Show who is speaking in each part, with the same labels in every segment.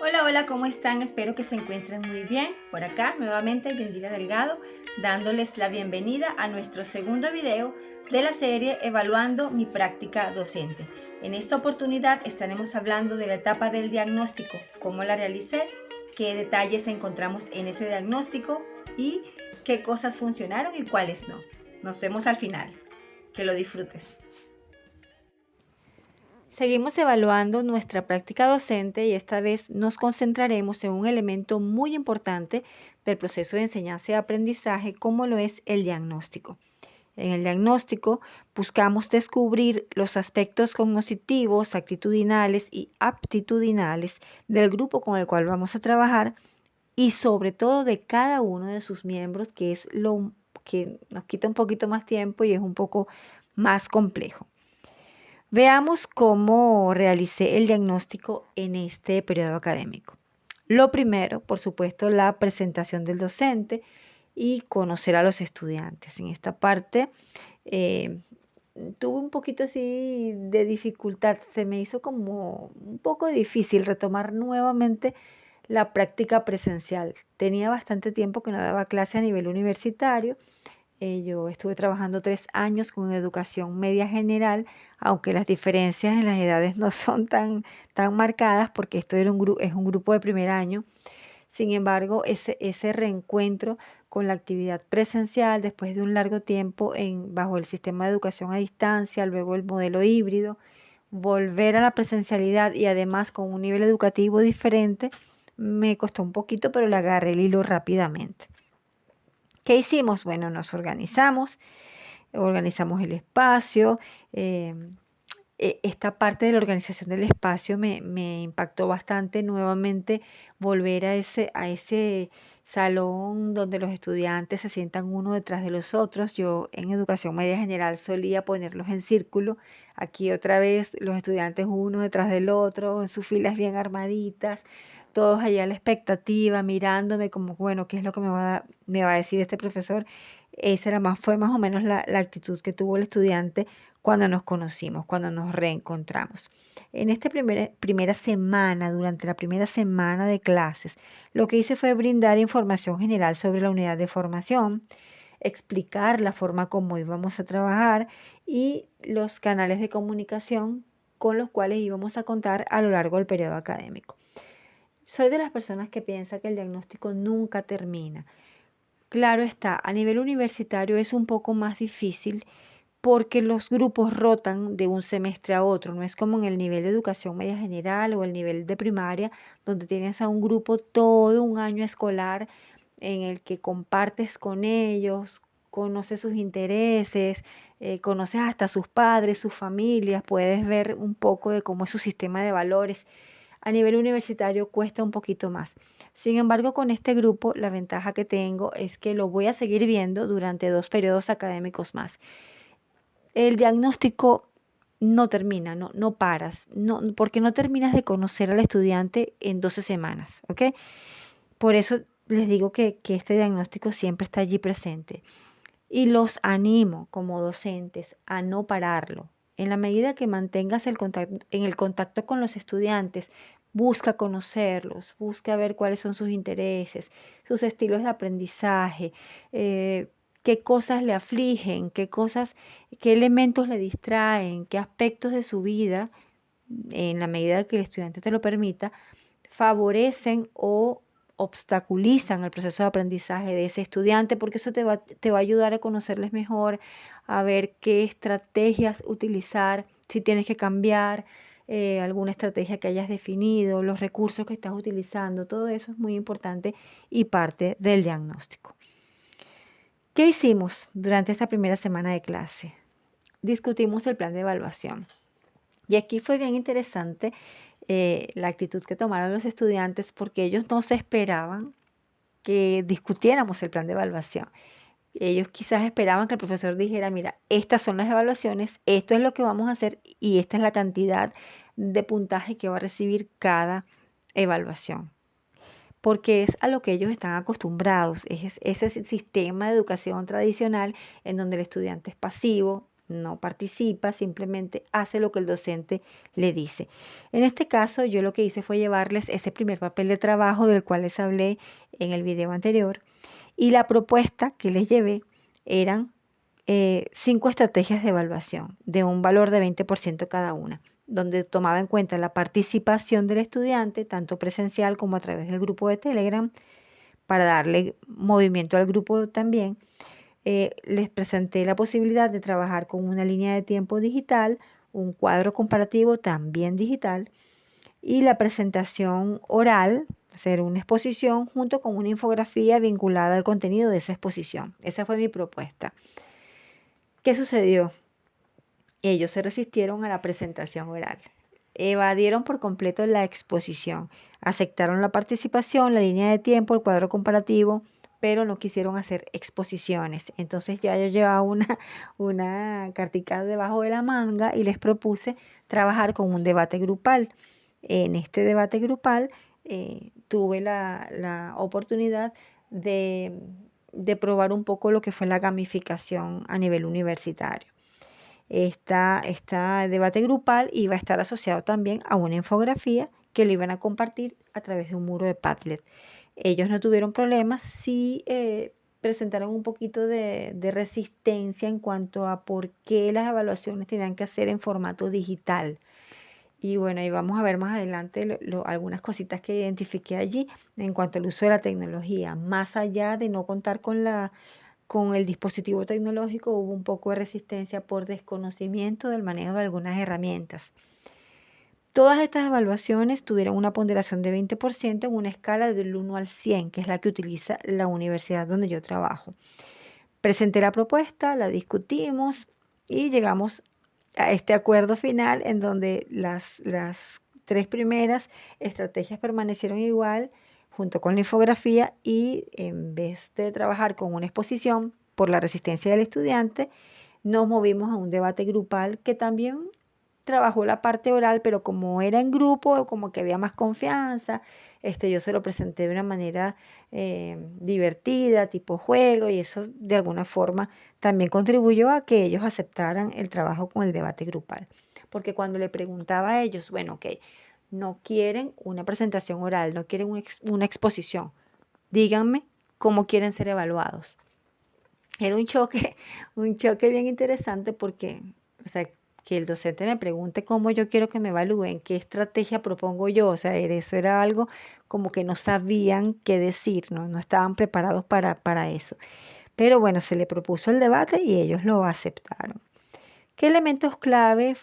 Speaker 1: Hola, hola, ¿cómo están? Espero que se encuentren muy bien. Por acá, nuevamente, Yendira Delgado, dándoles la bienvenida a nuestro segundo video de la serie Evaluando mi práctica docente. En esta oportunidad estaremos hablando de la etapa del diagnóstico, cómo la realicé, qué detalles encontramos en ese diagnóstico y qué cosas funcionaron y cuáles no. Nos vemos al final. Que lo disfrutes. Seguimos evaluando nuestra práctica docente y esta vez nos concentraremos en un elemento muy importante del proceso de enseñanza y aprendizaje, como lo es el diagnóstico. En el diagnóstico buscamos descubrir los aspectos cognitivos, actitudinales y aptitudinales del grupo con el cual vamos a trabajar y sobre todo de cada uno de sus miembros, que es lo que nos quita un poquito más tiempo y es un poco más complejo. Veamos cómo realicé el diagnóstico en este periodo académico. Lo primero, por supuesto, la presentación del docente y conocer a los estudiantes. En esta parte tuve un poquito así de dificultad. Se me hizo como un poco difícil retomar nuevamente la práctica presencial. Tenía bastante tiempo que no daba clase a nivel universitario. Yo estuve trabajando 3 años con educación media general, aunque las diferencias en las edades no son tan marcadas porque esto es un grupo de primer año. Sin embargo, ese reencuentro con la actividad presencial después de un largo tiempo bajo el sistema de educación a distancia, luego el modelo híbrido, volver a la presencialidad y además con un nivel educativo diferente, me costó un poquito, pero le agarré el hilo rápidamente. ¿Qué hicimos? Bueno, nos organizamos el espacio. Esta parte de la organización del espacio me impactó bastante. Nuevamente volver a ese salón donde los estudiantes se sientan uno detrás de los otros. Yo en educación media general solía ponerlos en círculo. Aquí otra vez los estudiantes uno detrás del otro, en sus filas bien armaditas, todos allá a la expectativa, mirándome como, bueno, ¿qué es lo que me va a decir este profesor? Fue más o menos la actitud que tuvo el estudiante cuando nos conocimos, cuando nos reencontramos. En esta primera semana, durante la primera semana de clases, lo que hice fue brindar información general sobre la unidad de formación, explicar la forma como íbamos a trabajar y los canales de comunicación con los cuales íbamos a contar a lo largo del periodo académico. Soy de las personas que piensa que el diagnóstico nunca termina. Claro está, a nivel universitario es un poco más difícil porque los grupos rotan de un semestre a otro. No es como en el nivel de educación media general o el nivel de primaria, donde tienes a un grupo todo un año escolar en el que compartes con ellos, conoces sus intereses, conoces hasta sus padres, sus familias, puedes ver un poco de cómo es su sistema de valores. A nivel universitario cuesta un poquito más. Sin embargo, con este grupo, la ventaja que tengo es que lo voy a seguir viendo durante 2 periodos académicos más. El diagnóstico no termina, no paras, porque no terminas de conocer al estudiante en 12 semanas, ¿ok? Por eso les digo que este diagnóstico siempre está allí presente. Y los animo como docentes a no pararlo. En la medida que mantengas el contacto con los estudiantes, busca conocerlos, busca ver cuáles son sus intereses, sus estilos de aprendizaje, qué cosas le afligen, qué elementos le distraen, qué aspectos de su vida, en la medida que el estudiante te lo permita, favorecen o obstaculizan el proceso de aprendizaje de ese estudiante, porque eso te va a ayudar a conocerles mejor, a ver qué estrategias utilizar, si tienes que cambiar alguna estrategia que hayas definido, los recursos que estás utilizando, todo eso es muy importante y parte del diagnóstico. ¿Qué hicimos durante esta primera semana de clase? Discutimos el plan de evaluación. Y aquí fue bien interesante la actitud que tomaron los estudiantes porque ellos no se esperaban que discutiéramos el plan de evaluación. Ellos quizás esperaban que el profesor dijera, mira, estas son las evaluaciones, esto es lo que vamos a hacer y esta es la cantidad de puntaje que va a recibir cada evaluación. Porque es a lo que ellos están acostumbrados, es ese sistema de educación tradicional en donde el estudiante es pasivo, no participa, simplemente hace lo que el docente le dice. En este caso, yo lo que hice fue llevarles ese primer papel de trabajo del cual les hablé en el video anterior, y la propuesta que les llevé eran 5 estrategias de evaluación de un valor de 20% cada una, donde tomaba en cuenta la participación del estudiante, tanto presencial como a través del grupo de Telegram, para darle movimiento al grupo también. Les presenté la posibilidad de trabajar con una línea de tiempo digital, un cuadro comparativo también digital, y la presentación oral, hacer una exposición junto con una infografía vinculada al contenido de esa exposición. Esa fue mi propuesta. ¿Qué sucedió? Ellos se resistieron a la presentación oral. Evadieron por completo la exposición. Aceptaron la participación, la línea de tiempo, el cuadro comparativo, pero no quisieron hacer exposiciones. Entonces ya yo llevaba una cartica debajo de la manga y les propuse trabajar con un debate grupal. En este debate grupal tuve la oportunidad de probar un poco lo que fue la gamificación a nivel universitario. Este debate grupal iba a estar asociado también a una infografía que lo iban a compartir a través de un muro de Padlet. Ellos no tuvieron problemas, sí presentaron un poquito de resistencia en cuanto a por qué las evaluaciones tenían que hacer en formato digital. Y bueno, ahí vamos a ver más adelante algunas cositas que identifiqué allí en cuanto al uso de la tecnología. Más allá de no contar con el dispositivo tecnológico, hubo un poco de resistencia por desconocimiento del manejo de algunas herramientas. Todas estas evaluaciones tuvieron una ponderación de 20% en una escala del 1 al 100, que es la que utiliza la universidad donde yo trabajo. Presenté la propuesta, la discutimos y llegamos a este acuerdo final en donde las 3 primeras estrategias permanecieron igual junto con la infografía, y en vez de trabajar con una exposición por la resistencia del estudiante, nos movimos a un debate grupal que también trabajó la parte oral, pero como era en grupo, como que había más confianza, yo se lo presenté de una manera divertida, tipo juego, y eso de alguna forma también contribuyó a que ellos aceptaran el trabajo con el debate grupal. Porque cuando le preguntaba a ellos, bueno, ok, no quieren una presentación oral, no quieren una exposición, díganme cómo quieren ser evaluados. Era un choque bien interesante porque, o sea, que el docente me pregunte cómo yo quiero que me evalúen, qué estrategia propongo yo, o sea, eso era algo como que no sabían qué decir, no estaban preparados para eso. Pero bueno, se le propuso el debate y ellos lo aceptaron. ¿Qué elementos clave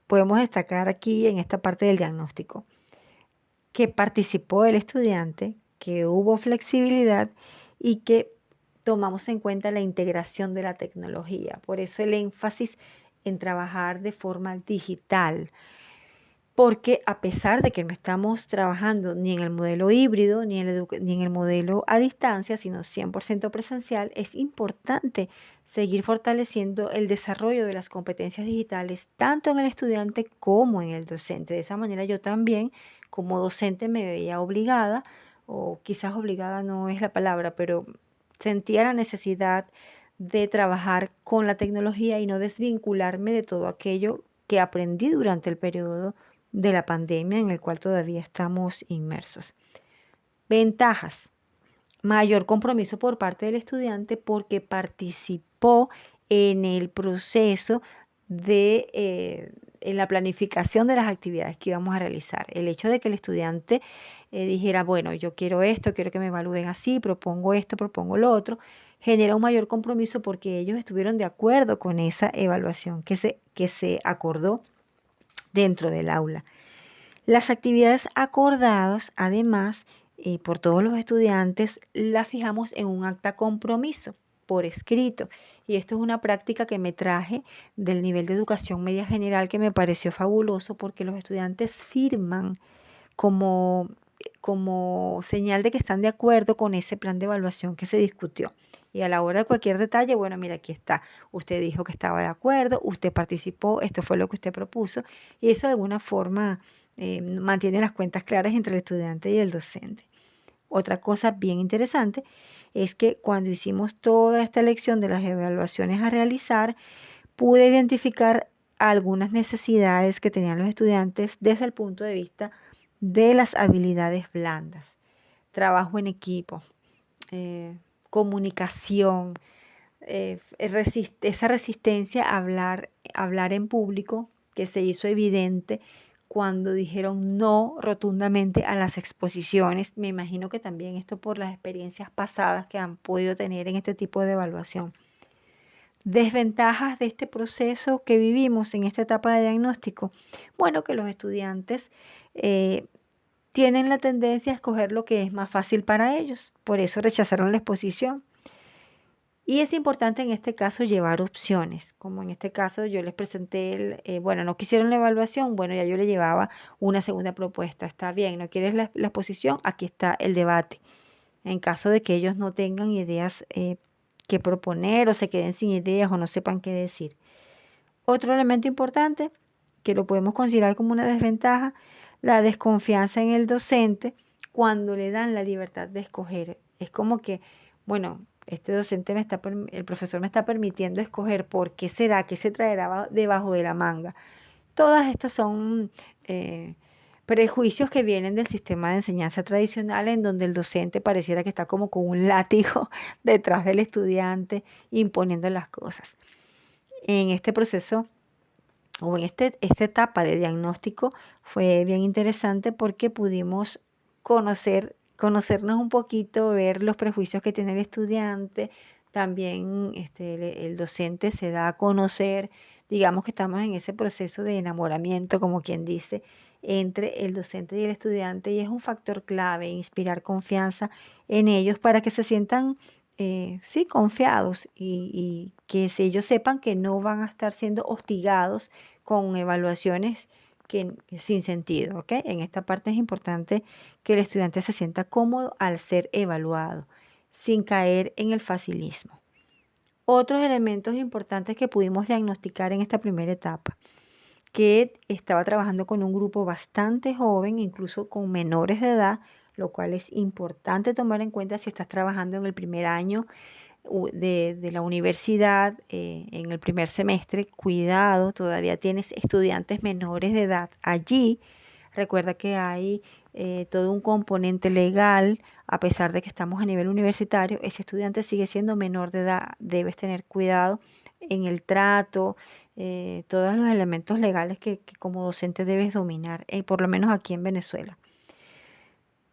Speaker 1: podemos destacar aquí en esta parte del diagnóstico? Que participó el estudiante, que hubo flexibilidad y que tomamos en cuenta la integración de la tecnología. Por eso el énfasis en trabajar de forma digital, porque a pesar de que no estamos trabajando ni en el modelo híbrido ni en el modelo a distancia, sino 100% presencial, es importante seguir fortaleciendo el desarrollo de las competencias digitales tanto en el estudiante como en el docente. De esa manera yo también, como docente, me veía obligada, o quizás obligada no es la palabra, pero sentía la necesidad de trabajar con la tecnología y no desvincularme de todo aquello que aprendí durante el periodo de la pandemia en el cual todavía estamos inmersos. Ventajas: mayor compromiso por parte del estudiante porque participó en el proceso en la planificación de las actividades que íbamos a realizar. El hecho de que el estudiante dijera, bueno, yo quiero esto, quiero que me evalúen así, propongo esto, propongo lo otro, genera un mayor compromiso porque ellos estuvieron de acuerdo con esa evaluación que se acordó dentro del aula. Las actividades acordadas, además, por todos los estudiantes, las fijamos en un acta compromiso por escrito. Y esto es una práctica que me traje del nivel de educación media general, que me pareció fabuloso porque los estudiantes firman como, como señal de que están de acuerdo con ese plan de evaluación que se discutió. Y a la hora de cualquier detalle, bueno, mira, aquí está. Usted dijo que estaba de acuerdo, usted participó, esto fue lo que usted propuso. Y eso de alguna forma mantiene las cuentas claras entre el estudiante y el docente. Otra cosa bien interesante es que cuando hicimos toda esta elección de las evaluaciones a realizar, pude identificar algunas necesidades que tenían los estudiantes desde el punto de vista de las habilidades blandas, trabajo en equipo, comunicación, esa resistencia a hablar en público que se hizo evidente cuando dijeron no rotundamente a las exposiciones. Me imagino que también esto por las experiencias pasadas que han podido tener en este tipo de evaluación. Desventajas de este proceso que vivimos en esta etapa de diagnóstico. Bueno, que los estudiantes tienen la tendencia a escoger lo que es más fácil para ellos, por eso rechazaron la exposición. Y es importante en este caso llevar opciones, como en este caso yo les presenté, bueno, no quisieron la evaluación, bueno, ya yo le llevaba una segunda propuesta, está bien, no quieres la exposición, aquí está el debate. En caso de que ellos no tengan ideas que proponer o se queden sin ideas o no sepan qué decir. Otro elemento importante que lo podemos considerar como una desventaja, la desconfianza en el docente cuando le dan la libertad de escoger. Es como que, bueno, este docente el profesor me está permitiendo escoger, ¿por qué será? ¿Qué se traerá debajo de la manga? Todas estas son prejuicios que vienen del sistema de enseñanza tradicional, en donde el docente pareciera que está como con un látigo detrás del estudiante imponiendo las cosas. En este proceso o en esta etapa de diagnóstico fue bien interesante porque pudimos conocernos un poquito, ver los prejuicios que tiene el estudiante, también el docente se da a conocer, digamos que estamos en ese proceso de enamoramiento, como quien dice, entre el docente y el estudiante, y es un factor clave inspirar confianza en ellos para que se sientan sí, confiados y que ellos sepan que no van a estar siendo hostigados con evaluaciones sin sentido, ¿ok? En esta parte es importante que el estudiante se sienta cómodo al ser evaluado, sin caer en el facilismo. Otros elementos importantes que pudimos diagnosticar en esta primera etapa, que estaba trabajando con un grupo bastante joven, incluso con menores de edad, lo cual es importante tomar en cuenta si estás trabajando en el primer año de la universidad, en el primer semestre. Cuidado, todavía tienes estudiantes menores de edad allí. Recuerda que hay todo un componente legal, a pesar de que estamos a nivel universitario, ese estudiante sigue siendo menor de edad, debes tener cuidado en el trato, todos los elementos legales que como docente debes dominar, por lo menos aquí en Venezuela.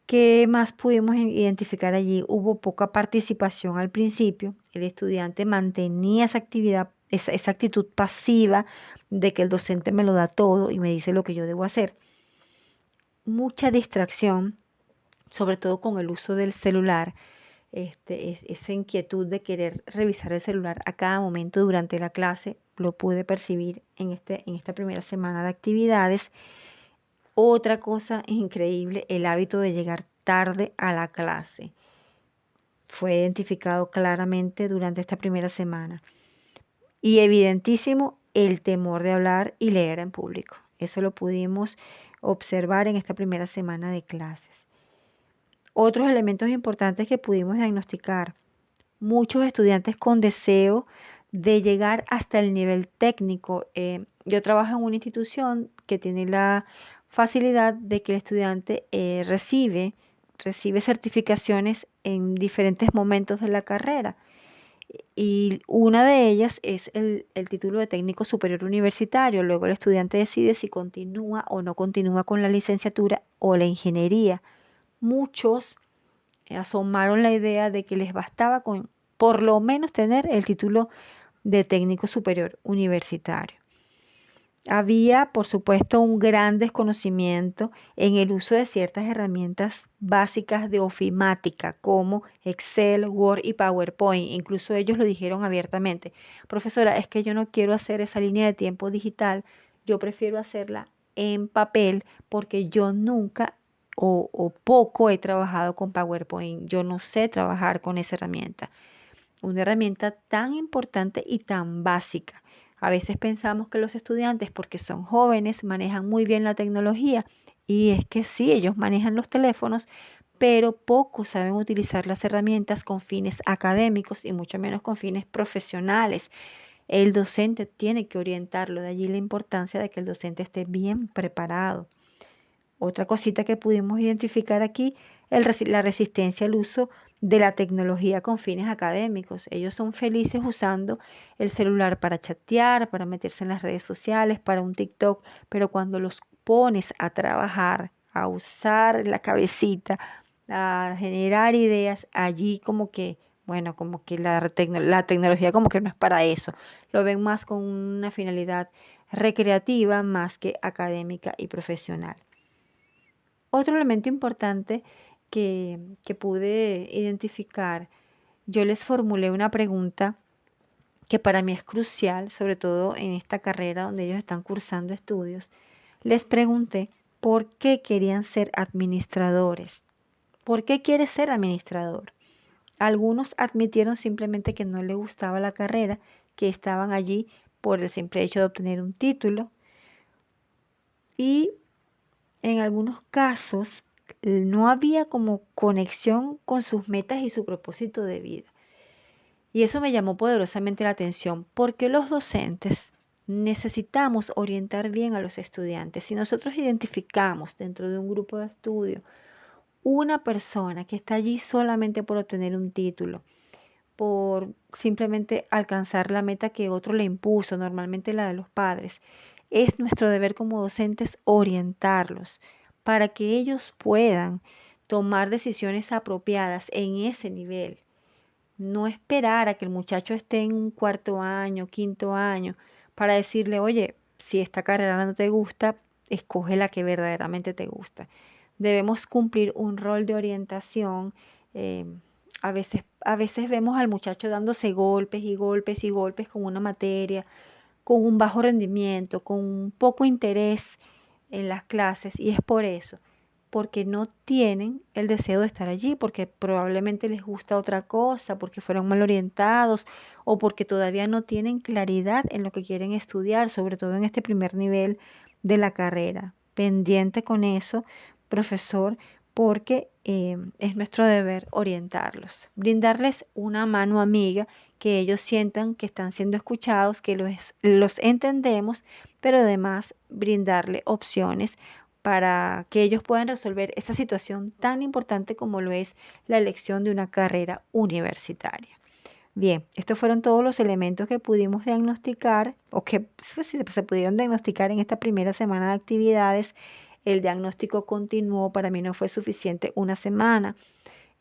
Speaker 1: ¿Qué más pudimos identificar allí? Hubo poca participación al principio, el estudiante mantenía esa actividad, esa actitud pasiva de que el docente me lo da todo y me dice lo que yo debo hacer. Mucha distracción, sobre todo con el uso del celular, esa inquietud de querer revisar el celular a cada momento durante la clase, lo pude percibir en esta primera semana de actividades. Otra cosa increíble, el hábito de llegar tarde a la clase. Fue identificado claramente durante esta primera semana. Y evidentísimo el temor de hablar y leer en público. Eso lo pudimos observar en esta primera semana de clases. Otros elementos importantes que pudimos diagnosticar. Muchos estudiantes con deseo de llegar hasta el nivel técnico. Yo trabajo en una institución que tiene la facilidad de que el estudiante recibe certificaciones en diferentes momentos de la carrera. Y una de ellas es el título de técnico superior universitario. Luego el estudiante decide si continúa o no continúa con la licenciatura o la ingeniería. Muchos asomaron la idea de que les bastaba con por lo menos tener el título de técnico superior universitario. Había, por supuesto, un gran desconocimiento en el uso de ciertas herramientas básicas de ofimática como Excel, Word y PowerPoint. Incluso ellos lo dijeron abiertamente. Profesora, es que yo no quiero hacer esa línea de tiempo digital, yo prefiero hacerla en papel porque yo nunca o poco he trabajado con PowerPoint. Yo no sé trabajar con esa herramienta. Una herramienta tan importante y tan básica. A veces pensamos que los estudiantes, porque son jóvenes, manejan muy bien la tecnología. Y es que sí, ellos manejan los teléfonos, pero pocos saben utilizar las herramientas con fines académicos y mucho menos con fines profesionales. El docente tiene que orientarlo, de allí la importancia de que el docente esté bien preparado. Otra cosita que pudimos identificar aquí, la resistencia al uso de la tecnología con fines académicos. Ellos son felices usando el celular para chatear, para meterse en las redes sociales, para un TikTok, pero cuando los pones a trabajar, a usar la cabecita, a generar ideas, allí como que, bueno, como que la tecnología como que no es para eso. Lo ven más con una finalidad recreativa más que académica y profesional. Otro elemento importante que pude identificar, yo les formulé una pregunta que para mí es crucial, sobre todo en esta carrera donde ellos están cursando estudios. Les pregunté por qué querían ser administradores. ¿Por qué quieres ser administrador? Algunos admitieron simplemente que no les gustaba la carrera, que estaban allí por el simple hecho de obtener un título. Y en algunos casos no había como conexión con sus metas y su propósito de vida. Y eso me llamó poderosamente la atención, porque los docentes necesitamos orientar bien a los estudiantes. Si nosotros identificamos dentro de un grupo de estudio una persona que está allí solamente por obtener un título, por simplemente alcanzar la meta que otro le impuso, normalmente la de los padres, es nuestro deber como docentes orientarlos para que ellos puedan tomar decisiones apropiadas en ese nivel. No esperar a que el muchacho esté en un cuarto año, quinto año, para decirle, oye, si esta carrera no te gusta, escoge la que verdaderamente te gusta. Debemos cumplir un rol de orientación. A veces vemos al muchacho dándose golpes y golpes y golpes con una materia, con un bajo rendimiento, con un poco interés en las clases, y es por eso, porque no tienen el deseo de estar allí, porque probablemente les gusta otra cosa, porque fueron mal orientados o porque todavía no tienen claridad en lo que quieren estudiar, sobre todo en este primer nivel de la carrera. Pendiente con eso, profesor, porque es nuestro deber orientarlos, brindarles una mano amiga, que ellos sientan que están siendo escuchados, que los entendemos, pero además brindarle opciones para que ellos puedan resolver esa situación tan importante como lo es la elección de una carrera universitaria. Bien, estos fueron todos los elementos que pudimos diagnosticar o que pues, se pudieron diagnosticar en esta primera semana de actividades. El diagnóstico continuó, para mí no fue suficiente una semana.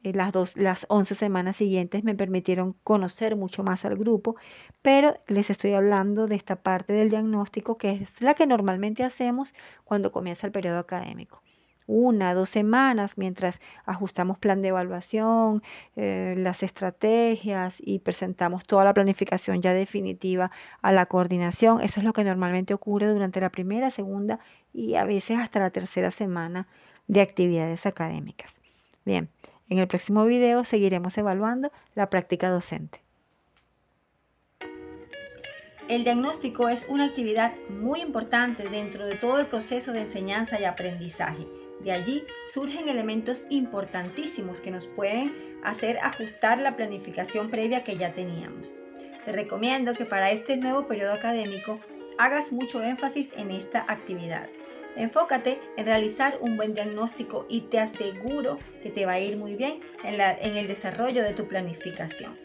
Speaker 1: Las 11 semanas siguientes me permitieron conocer mucho más al grupo, pero les estoy hablando de esta parte del diagnóstico que es la que normalmente hacemos cuando comienza el periodo académico. 1, 2 semanas mientras ajustamos plan de evaluación, las estrategias y presentamos toda la planificación ya definitiva a la coordinación. Eso es lo que normalmente ocurre durante la primera, segunda y a veces hasta la tercera semana de actividades académicas. Bien, en el próximo video seguiremos evaluando la práctica docente. El diagnóstico es una actividad muy importante dentro de todo el proceso de enseñanza y aprendizaje. De allí surgen elementos importantísimos que nos pueden hacer ajustar la planificación previa que ya teníamos. Te recomiendo que para este nuevo periodo académico hagas mucho énfasis en esta actividad. Enfócate en realizar un buen diagnóstico y te aseguro que te va a ir muy bien en el desarrollo de tu planificación.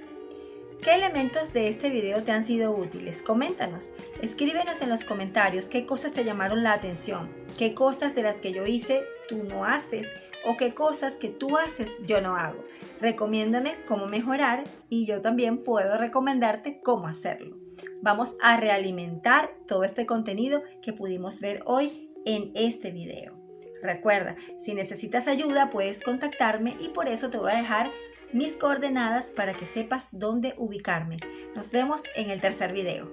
Speaker 1: ¿Qué elementos de este video te han sido útiles? Coméntanos, escríbenos en los comentarios qué cosas te llamaron la atención, qué cosas de las que yo hice tú no haces o qué cosas que tú haces yo no hago. Recomiéndame cómo mejorar y yo también puedo recomendarte cómo hacerlo. Vamos a realimentar todo este contenido que pudimos ver hoy en este video. Recuerda, si necesitas ayuda puedes contactarme y por eso te voy a dejar mis coordenadas para que sepas dónde ubicarme. Nos vemos en el tercer video.